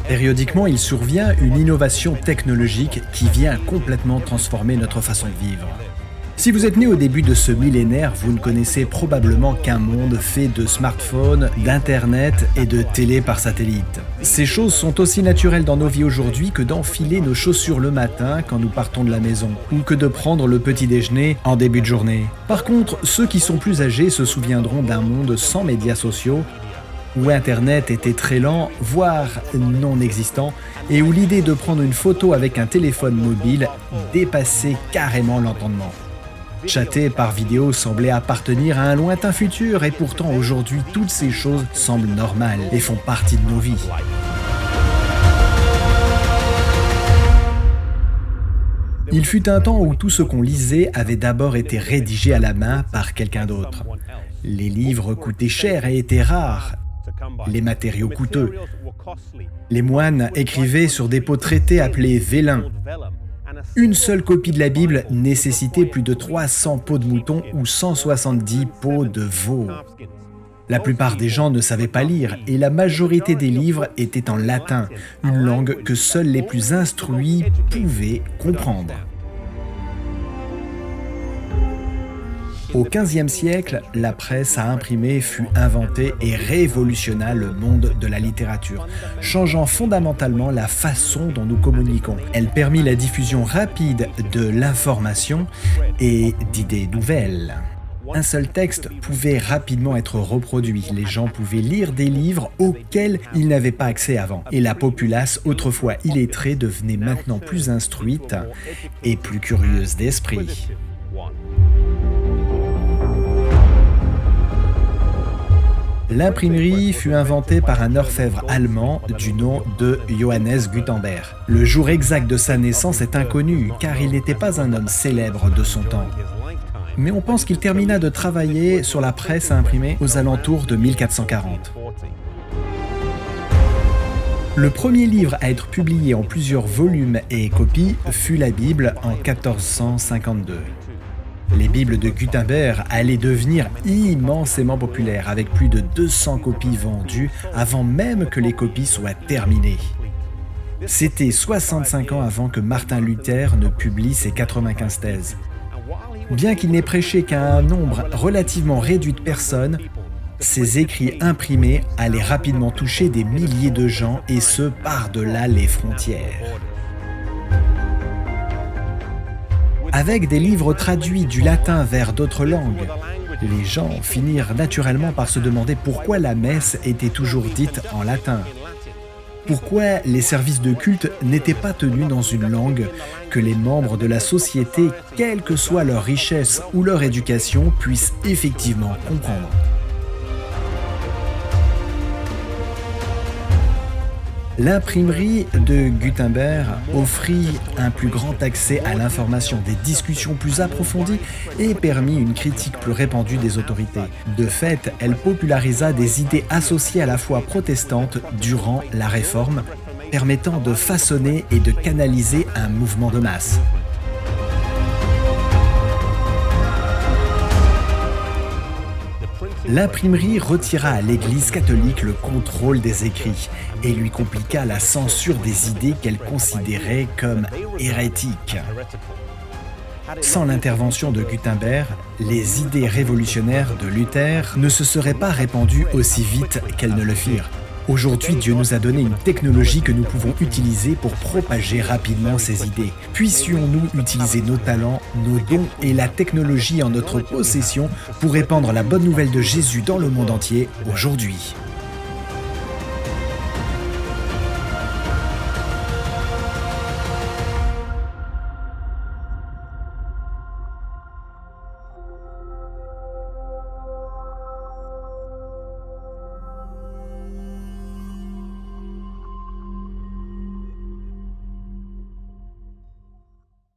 Périodiquement, il survient une innovation technologique qui vient complètement transformer notre façon de vivre. Si vous êtes né au début de ce millénaire, vous ne connaissez probablement qu'un monde fait de smartphones, d'internet et de télé par satellite. Ces choses sont aussi naturelles dans nos vies aujourd'hui que d'enfiler nos chaussures le matin quand nous partons de la maison, ou que de prendre le petit déjeuner en début de journée. Par contre, ceux qui sont plus âgés se souviendront d'un monde sans médias sociaux, où Internet était très lent, voire non existant, et où l'idée de prendre une photo avec un téléphone mobile dépassait carrément l'entendement. Chatter par vidéo semblait appartenir à un lointain futur et pourtant aujourd'hui toutes ces choses semblent normales et font partie de nos vies. Il fut un temps où tout ce qu'on lisait avait d'abord été rédigé à la main par quelqu'un d'autre. Les livres coûtaient cher et étaient rares, les matériaux coûteux. Les moines écrivaient sur des peaux traitées appelées vélins. Une seule copie de la Bible nécessitait plus de 300 peaux de mouton ou 170 peaux de veau. La plupart des gens ne savaient pas lire et la majorité des livres étaient en latin, une langue que seuls les plus instruits pouvaient comprendre. Au XVe siècle, la presse à imprimer fut inventée et révolutionna le monde de la littérature, changeant fondamentalement la façon dont nous communiquons. Elle permit la diffusion rapide de l'information et d'idées nouvelles. Un seul texte pouvait rapidement être reproduit. Les gens pouvaient lire des livres auxquels ils n'avaient pas accès avant. Et la populace, autrefois illettrée, devenait maintenant plus instruite et plus curieuse d'esprit. L'imprimerie fut inventée par un orfèvre allemand du nom de Johannes Gutenberg. Le jour exact de sa naissance est inconnu, car il n'était pas un homme célèbre de son temps. Mais on pense qu'il termina de travailler sur la presse à imprimer aux alentours de 1440. Le premier livre à être publié en plusieurs volumes et copies fut la Bible en 1452. Les Bibles de Gutenberg allaient devenir immensément populaires, avec plus de 200 copies vendues avant même que les copies soient terminées. C'était 65 ans avant que Martin Luther ne publie ses 95 thèses. Bien qu'il n'ait prêché qu'à un nombre relativement réduit de personnes, ses écrits imprimés allaient rapidement toucher des milliers de gens, et ce par-delà les frontières. Avec des livres traduits du latin vers d'autres langues, les gens finirent naturellement par se demander pourquoi la messe était toujours dite en latin. Pourquoi les services de culte n'étaient pas tenus dans une langue que les membres de la société, quelle que soit leur richesse ou leur éducation, puissent effectivement comprendre. L'imprimerie de Gutenberg offrit un plus grand accès à l'information, des discussions plus approfondies et permit une critique plus répandue des autorités. De fait, elle popularisa des idées associées à la foi protestante durant la Réforme, permettant de façonner et de canaliser un mouvement de masse. L'imprimerie retira à l'Église catholique le contrôle des écrits et lui compliqua la censure des idées qu'elle considérait comme hérétiques. Sans l'intervention de Gutenberg, les idées révolutionnaires de Luther ne se seraient pas répandues aussi vite qu'elles ne le firent. Aujourd'hui, Dieu nous a donné une technologie que nous pouvons utiliser pour propager rapidement ces idées. Puissions-nous utiliser nos talents, nos dons et la technologie en notre possession pour répandre la bonne nouvelle de Jésus dans le monde entier aujourd'hui.